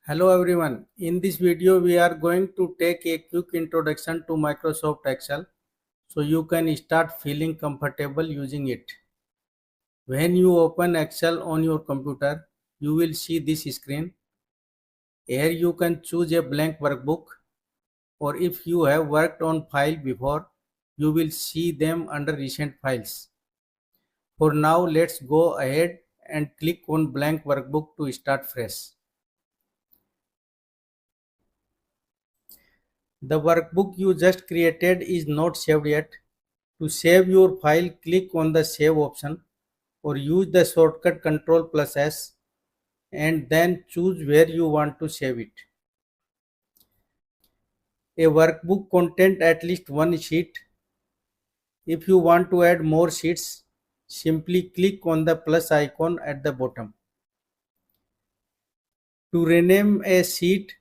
Hello everyone. In this video we are going to take a quick introduction to Microsoft Excel so you can start feeling comfortable using it. When you open Excel on your computer, you will see this screen. Here you can choose a blank workbook, or if you have worked on file before, you will see them under recent files. For now, let's go ahead and click on blank workbook to start fresh. The workbook you just created is not saved yet. To save your file, click on the Save option or use the shortcut Ctrl+S and then choose where you want to save it. A workbook contains at least one sheet. If you want to add more sheets, simply click on the plus icon at the bottom. To rename a sheet,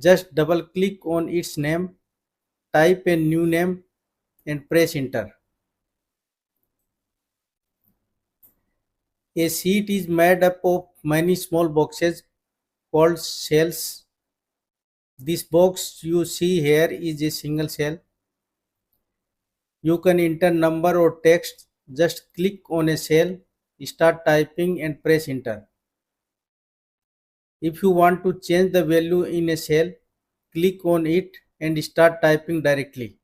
just double click on its name, type a new name and press enter. A sheet is made up of many small boxes called cells. This box you see here is a single cell. You can enter number or text. Just click on a cell, start typing and press enter. If you want to change the value in a cell, click on it and start typing directly.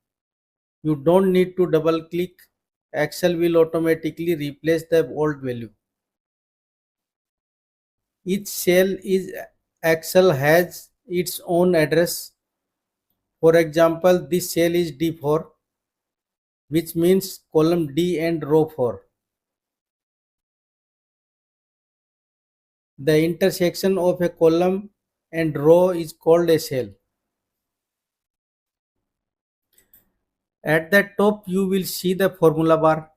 You don't need to double click. Excel will automatically replace the old value. Each cell is Excel has its own address. For example, this cell is D4, which means column D and row 4. The intersection of a column and row is called a cell. At the top you will see the formula bar.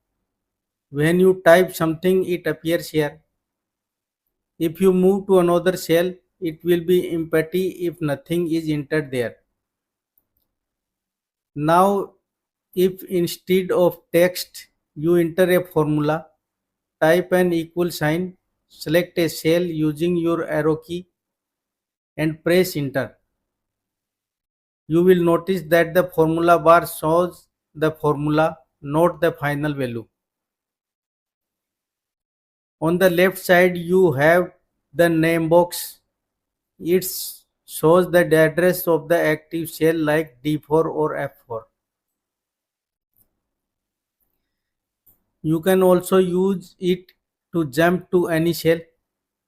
When you type something, it appears here. If you move to another cell, it will be empty if nothing is entered there. Now, if instead of text you enter a formula, type an equal sign, select a cell using your arrow key and press enter. You will notice that the formula bar shows the formula, not the final value. On the left side you have the name box. It shows the address of the active cell like D4 or F4. You can also use it to jump to any cell.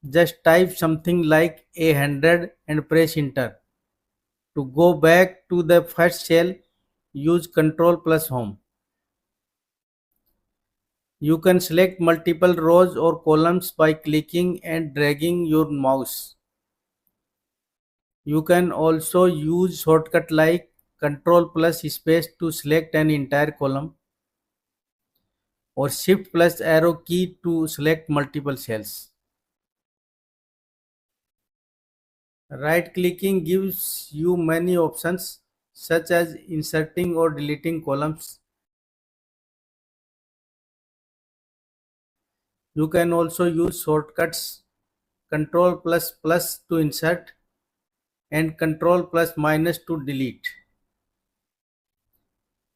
Just type something like 100 and press enter. To go back to the first cell, use Ctrl plus Home. You can select multiple rows or columns by clicking and dragging your mouse. You can also use shortcut like Ctrl plus space to select an entire column or Shift plus arrow key to select multiple cells. Right clicking gives you many options such as inserting or deleting columns. You can also use shortcuts Ctrl plus plus to insert and Ctrl plus minus to delete.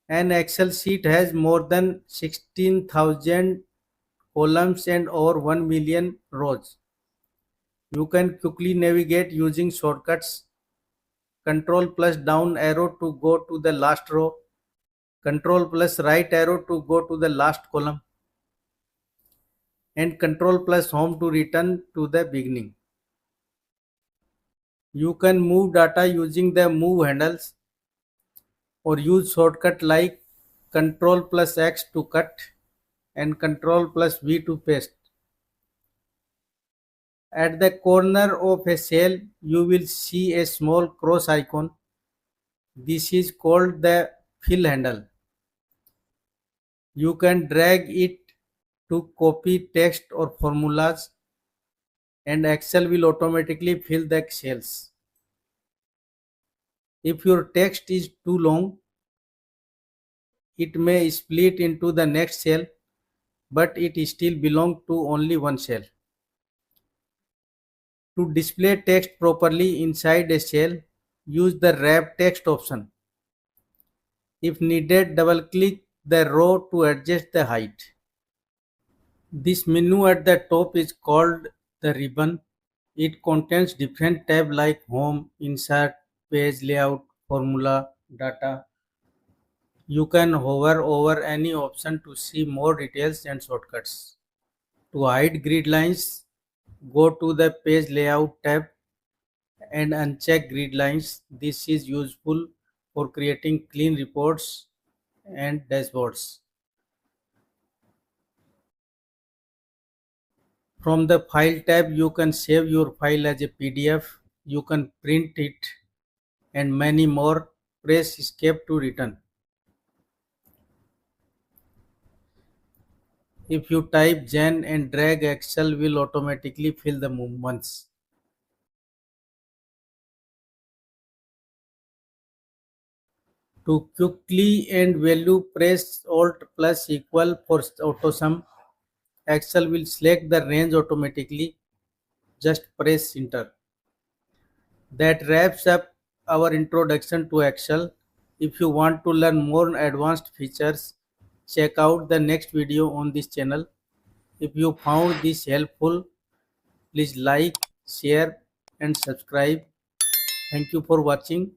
An Excel sheet has more than 16,000 columns and over 1 million rows. You can quickly navigate using shortcuts Ctrl plus down arrow to go to the last row, Ctrl plus right arrow to go to the last column, and Ctrl plus home to return to the beginning. You can move data using the move handles or use shortcut like Ctrl plus X to cut and Ctrl plus V to paste. At the corner of a cell, you will see a small cross icon. This is called the fill handle. You can drag it to copy text or formulas and Excel will automatically fill the cells. If your text is too long, it may split into the next cell, but it still belongs to only one cell. To display text properly inside a cell, use the Wrap Text option. If needed, double-click the row to adjust the height. This menu at the top is called the ribbon. It contains different tabs like Home, Insert, Page Layout, Formula, Data. You can hover over any option to see more details and shortcuts. To hide grid lines, go to the Page Layout tab and uncheck grid lines. This is useful for creating clean reports and dashboards. From the File tab, you can save your file as a PDF, you can print it, and many more. Press Escape to return. If you type Jan and drag, Excel will automatically fill the movements. To quickly and value, press Alt plus equal for AutoSum. Excel will select the range automatically. Just press enter. That wraps up our introduction to Excel. If you want to learn more advanced features, check out the next video on this channel. If you found this helpful, please like, share and subscribe. Thank you for watching.